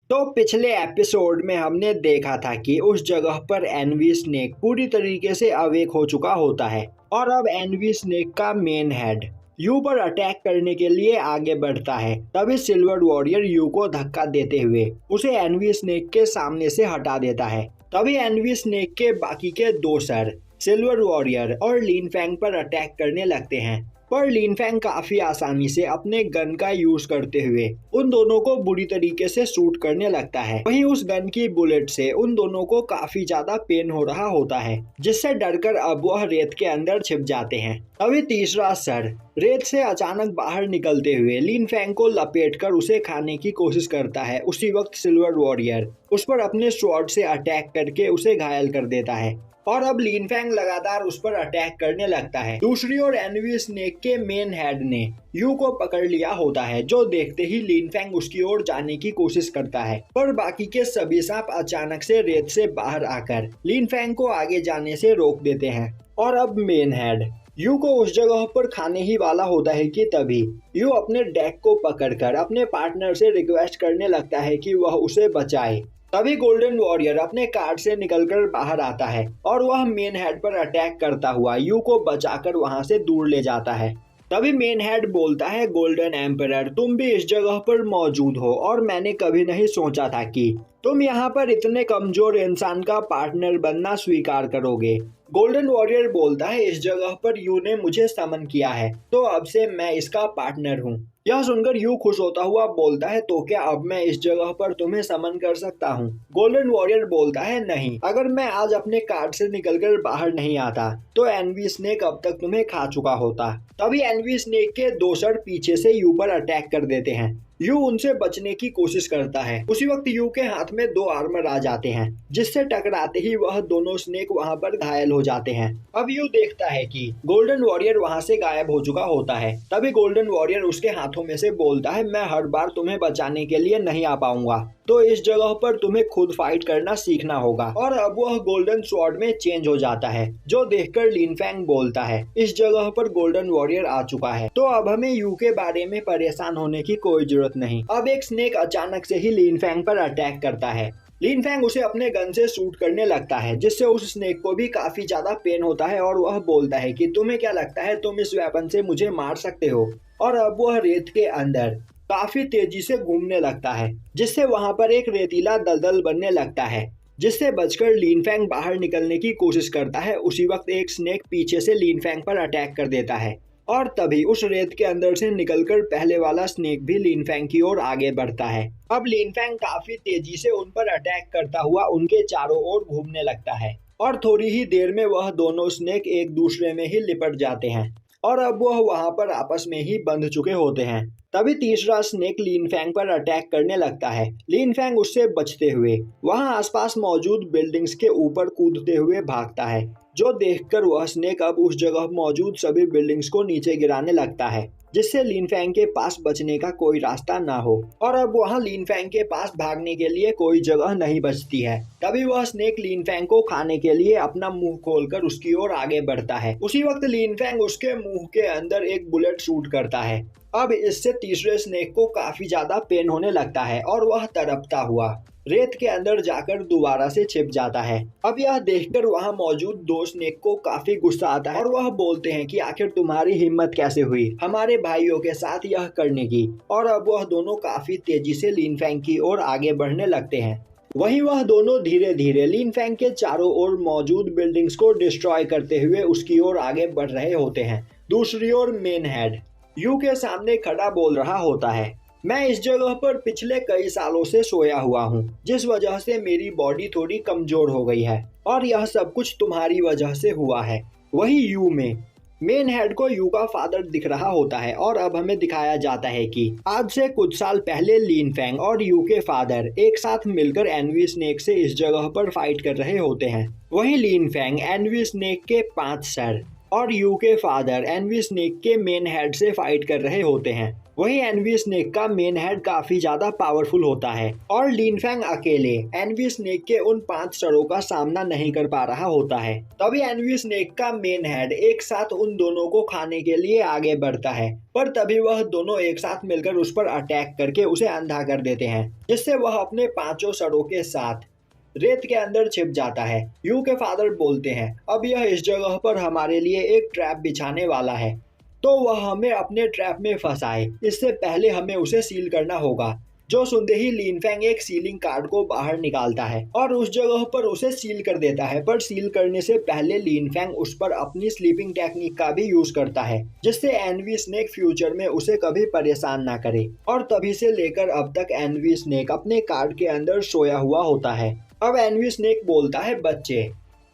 तो पिछले एपिसोड में हमने देखा था कि उस जगह पर एनवी स्नेक पूरी तरीके से अवेक हो चुका होता है और अब एनवी स्नेक का मेन हेड यू पर अटैक करने के लिए आगे बढ़ता है। तभी सिल्वर वॉरियर यू को धक्का देते हुए उसे एनवी स्नेक के सामने से हटा देता है। तभी एनवी स्नेक के बाकी के दो सर सिल्वर वॉरियर और लीन फैंग पर अटैक करने लगते हैं, पर लीन फैंग काफी आसानी से अपने गन का यूज करते हुए उन दोनों को बुरी तरीके से शूट करने लगता है। वहीं उस गन की बुलेट से उन दोनों को काफी ज्यादा पेन हो रहा होता है, जिससे डरकर अब वह रेत के अंदर छिप जाते हैं। तभी तीसरा सर रेत से अचानक बाहर निकलते हुए लीन फैंग को लपेटकर उसे खाने की कोशिश करता है। उसी वक्त सिल्वर वॉरियर उस पर अपने स्वॉर्ड से अटैक करके उसे घायल कर देता है और अब लीन फैंग लगातार उस पर अटैक करने लगता है। दूसरी ओर एनवी स्नेक के मेन हेड ने यू को पकड़ लिया होता है, जो देखते ही लीन फैंग उसकी ओर जाने की कोशिश करता है, पर बाकी के सभी सांप अचानक से रेत से बाहर आकर लीन फैंग को आगे जाने से रोक देते हैं। और अब मेन हेड यू को उस जगह पर खाने ही वाला होता है कि तभी यू अपने डेक को पकड़कर अपने पार्टनर से रिक्वेस्ट करने लगता है कि वह उसे बचाए। तभी गोल्डन वॉरियर अपने कार्ड से निकलकर बाहर आता है और वह मेन हेड पर अटैक करता हुआ यू को बचाकर वहां से दूर ले जाता है। तभी मेन हेड बोलता है, गोल्डन एम्परर, तुम भी इस जगह पर मौजूद हो और मैंने कभी नहीं सोचा था कि तुम यहाँ पर इतने कमजोर इंसान का पार्टनर बनना स्वीकार करोगे। गोल्डन वॉरियर बोलता है, इस जगह पर यू ने मुझे समन किया है तो अब से मैं इसका पार्टनर हूँ। यह सुनकर यू खुश होता हुआ बोलता है, तो क्या अब मैं इस जगह पर तुम्हें समन कर सकता हूँ? गोल्डन वॉरियर बोलता है, नहीं, अगर मैं आज अपने कार्ड से निकलकर बाहर नहीं आता तो एनवी स्नेक अब तक तुम्हें खा चुका होता। तभी एनवी स्नेक के दो सर पीछे से यू पर अटैक कर देते हैं। यू उनसे बचने की कोशिश करता है। उसी वक्त यू के हाथ में दो आर्मर आ जाते हैं, जिससे टकराते ही वह दोनों स्नेक वहां पर घायल हो जाते हैं। अब यू देखता है कि गोल्डन वॉरियर वहां से गायब हो चुका होता है। तभी गोल्डन वॉरियर उसके हाथों में से बोलता है, मैं हर बार तुम्हें बचाने के लिए नहीं आ पाऊंगा, तो इस जगह पर तुम्हें खुद फाइट करना सीखना होगा। और अब वह गोल्डन स्वॉर्ड में चेंज हो जाता है, जो देखकर लीन फैंग बोलता है, इस जगह पर गोल्डन वॉरियर आ चुका है तो अब हमें यू के बारे में परेशान होने की कोई जरूरत नहीं। अब एक स्नेक अचानक से ही लीन फैंग पर अटैक करता है। लीन फैंग उसे अपने गन से शूट करने लगता है, जिससे उस स्नेक को भी काफी ज्यादा पेन होता है और वह बोलता है कि तुम्हें क्या लगता है तुम इस वेपन से मुझे मार सकते हो? और अब वह रेत के अंदर काफी तेजी से घूमने लगता है, जिससे वहां पर एक रेतीला दलदल बनने लगता है, जिससे बचकर लीन फैंग बाहर निकलने की कोशिश करता है। उसी वक्त एक स्नेक पीछे से लीन फैंग पर अटैक कर देता है और तभी उस रेत के अंदर से निकलकर पहले वाला स्नेक भी लीन फैंग की ओर आगे बढ़ता है। अब लीन फैंग काफी तेजी से उन पर अटैक करता हुआ उनके चारों ओर घूमने लगता है और थोड़ी ही देर में वह दोनों स्नेक एक दूसरे में ही लिपट जाते हैं और अब वह वहां पर आपस में ही बंध चुके होते हैं। तभी तीसरा स्नेक लीन फैंग पर अटैक करने लगता है। लीन फैंग उससे बचते हुए वहां आसपास मौजूद बिल्डिंग्स के ऊपर कूदते हुए भागता है, जो देखकर वह स्नेक अब उस जगह मौजूद सभी बिल्डिंग्स को नीचे गिराने लगता है, जिससे लीन फैंग के पास बचने का कोई रास्ता ना हो और अब वहां लीन फैंग के पास भागने के लिए कोई जगह नहीं बचती है। तभी वह स्नेक लीन फैंग को खाने के लिए अपना मुंह खोलकर उसकी ओर आगे बढ़ता है। उसी वक्त लीन फैंग उसके मुंह के अंदर एक बुलेट शूट करता है। अब इससे तीसरे स्नेक को काफी ज्यादा पेन होने लगता है और वह तड़पता हुआ रेत के अंदर जाकर दोबारा से छिप जाता है। अब यह देखकर वहां मौजूद दो स्नेक को काफी गुस्सा आता है और वह बोलते हैं कि आखिर तुम्हारी हिम्मत कैसे हुई हमारे भाइयों के साथ यह करने की। और अब वह दोनों काफी तेजी से लीन फैंग की ओर आगे बढ़ने लगते हैं। वहीं वह दोनों धीरे धीरे लीन फैंग के चारों ओर मौजूद बिल्डिंग्स को डिस्ट्रॉय करते हुए उसकी ओर आगे बढ़ रहे होते हैं। दूसरी ओर मेन हेड यू के सामने खड़ा बोल रहा होता है, मैं इस जगह पर पिछले कई सालों से सोया हुआ हूँ, जिस वजह से मेरी बॉडी थोड़ी कमजोर हो गई है और यह सब कुछ तुम्हारी वजह से हुआ है। वही यू में मेन हेड को यू का फादर दिख रहा होता है और अब हमें दिखाया जाता है कि आज से कुछ साल पहले लीन फैंग और यू के फादर एक साथ मिलकर एनवी स्नेक से इस जगह पर फाइट कर रहे होते हैं। वहीं लीन फैंग एनवी स्नेक के 5 सर और यू के फादर एनवी स्नेक के मेन हेड से फाइट कर रहे होते हैं। वहीं एनवी स्नेक का मेन हेड काफी ज्यादा पावरफुल होता है और लिन फैंग अकेले एनवी स्नेक के उन 5 सरों का सामना नहीं कर पा रहा होता है। तभी एनवी स्नेक का मेन हेड एक साथ उन दोनों को खाने के लिए आगे बढ़ता है, पर तभी वह दोनों एक साथ मिलकर उस पर अटैक करके उसे अंधा कर देते हैं, जिससे वह अपने 5 सरों के साथ रेत के अंदर छिप जाता है। यू के फादर बोलते हैं अब यह इस जगह पर हमारे लिए एक ट्रैप बिछाने वाला है, तो वह हमें अपने ट्रैप में फंसाए, इससे पहले हमें उसे सील करना होगा। जो सुनते ही लिन फैंग एक सीलिंग कार्ड को बाहर निकालता है और उस जगह पर उसे सील कर देता है, पर सील करने से पहले लिन फैंग उस पर अपनी स्लीपिंग टेक्निक का भी यूज करता है, जिससे एनवी स्नेक फ्यूचर में उसे कभी परेशान ना करे। और तभी से लेकर अब तक एनवी स्नेक अपने कार्ड के अंदर सोया हुआ होता है। अब एनवी स्नेक बोलता है बच्चे,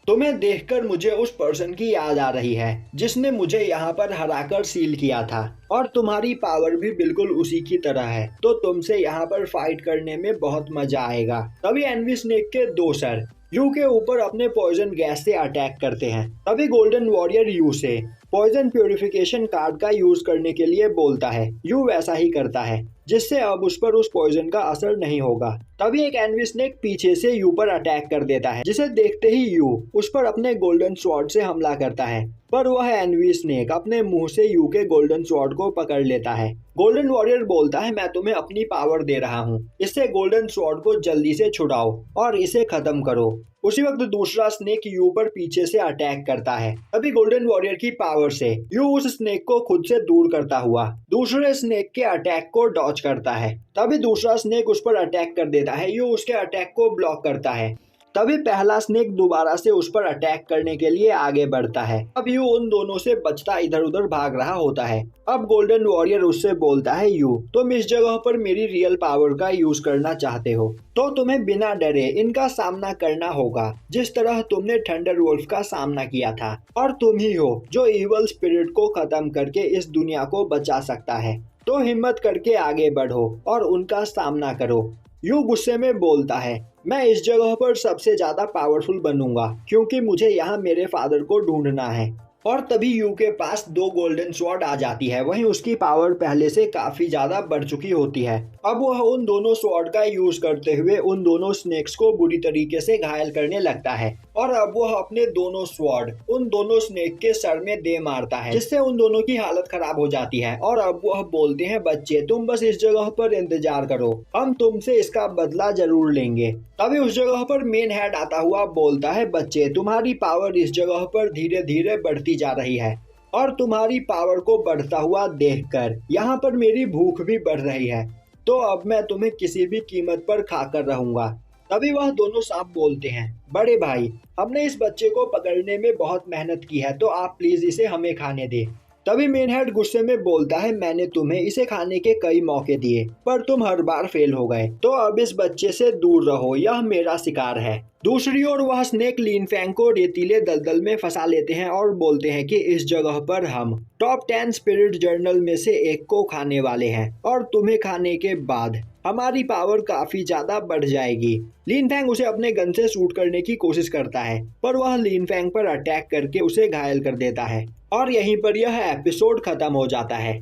तुम्हें देखकर मुझे उस पर्सन की याद आ रही है जिसने मुझे यहाँ पर हराकर सील किया था, और तुम्हारी पावर भी बिल्कुल उसी की तरह है, तो तुमसे यहाँ पर फाइट करने में बहुत मजा आएगा। तभी एनवी स्नेक के 2 सर यू के ऊपर अपने पॉइजन गैस से अटैक करते हैं। तभी गोल्डन वॉरियर यू से पॉइजन प्यूरिफिकेशन कार्ड का यूज करने के लिए बोलता है। यू वैसा ही करता है, जिससे अब उस पर उस पॉइजन का असर नहीं होगा। तभी एक एनवी स्नेक पीछे से यू पर अटैक कर देता है, जिसे देखते ही यू उस पर अपने गोल्डन स्वॉर्ड से हमला करता है, पर वह एनवी स्नेक अपने मुंह से यू के गोल्डन स्वॉर्ड को पकड़ लेता है। गोल्डन वॉरियर बोलता है मैं तुम्हें अपनी पावर दे रहा हूँ, इससे गोल्डन स्वॉर्ड को जल्दी से छुड़ाओ और इसे खत्म करो। उसी वक्त दूसरा स्नेक यू पर पीछे से अटैक करता है। अभी गोल्डन वॉरियर की पावर से यू उस स्नेक को खुद से दूर करता हुआ दूसरे स्नेक के अटैक को डॉज करता है। तभी दूसरा स्नेक उस पर अटैक कर देता है। यू उसके अटैक को ब्लॉक करता है। तभी पहला स्नेक दोबारा से उस पर अटैक करने के लिए आगे बढ़ता है। अब यू उन दोनों से बचता इधर उधर भाग रहा होता है। अब गोल्डन वॉरियर उससे बोलता है यू, तुम इस जगह पर मेरी रियल पावर का यूज करना चाहते हो, तो तुम्हें बिना डरे इनका सामना करना होगा, जिस तरह तुमने थंडर वुल्फ का सामना किया था। और तुम ही हो जो इवल स्पिरिट को खत्म करके इस दुनिया को बचा सकता है, तो हिम्मत करके आगे बढ़ो और उनका सामना करो। यू गुस्से में बोलता है मैं इस जगह पर सबसे ज्यादा पावरफुल बनूंगा, क्योंकि मुझे यहाँ मेरे फादर को ढूंढना है। और तभी यू के पास 2 गोल्डन स्वॉर्ड आ जाती है। वहीं उसकी पावर पहले से काफी ज्यादा बढ़ चुकी होती है। अब वह उन दोनों स्वॉर्ड का यूज करते हुए उन दोनों स्नेक्स को बुरी तरीके से घायल करने लगता है, और अब वह अपने दोनों स्वॉर्ड उन दोनों स्नेक के सर में दे मारता है, जिससे उन दोनों की हालत खराब हो जाती है। और अब वह बोलते हैं बच्चे तुम बस इस जगह पर इंतजार करो, हम तुमसे इसका बदला जरूर लेंगे। तभी उस जगह पर मेन हेड आता हुआ बोलता है बच्चे तुम्हारी पावर इस जगह पर धीरे धीरे बढ़ती जा रही है, और तुम्हारी पावर को बढ़ता हुआ देखकर यहाँ पर मेरी भूख भी बढ़ रही है, तो अब मैं तुम्हें किसी भी कीमत पर खाकर रहूंगा। तभी वह दोनों सांप बोलते हैं बड़े भाई हमने इस बच्चे को पकड़ने में बहुत मेहनत की है, तो आप प्लीज इसे हमें खाने दें। तभी मेन हेड गुस्से में बोलता है मैंने तुम्हें इसे खाने के कई मौके दिए, पर तुम हर बार फेल हो गए, तो अब इस बच्चे से दूर रहो, यह मेरा शिकार है। दूसरी ओर वह स्नेक लिन फैंग को रेतीले दलदल में फंसा लेते हैं और बोलते हैं कि इस जगह पर हम टॉप 10 स्पिरिट जर्नल में से एक को खाने वाले हैं, और तुम्हें खाने के बाद हमारी पावर काफी ज्यादा बढ़ जाएगी। लिन फैंग उसे अपने गन से शूट करने की कोशिश करता है, पर वह लिन फैंग पर अटैक करके उसे घायल कर देता है। और यहीं पर यह एपिसोड खत्म हो जाता है।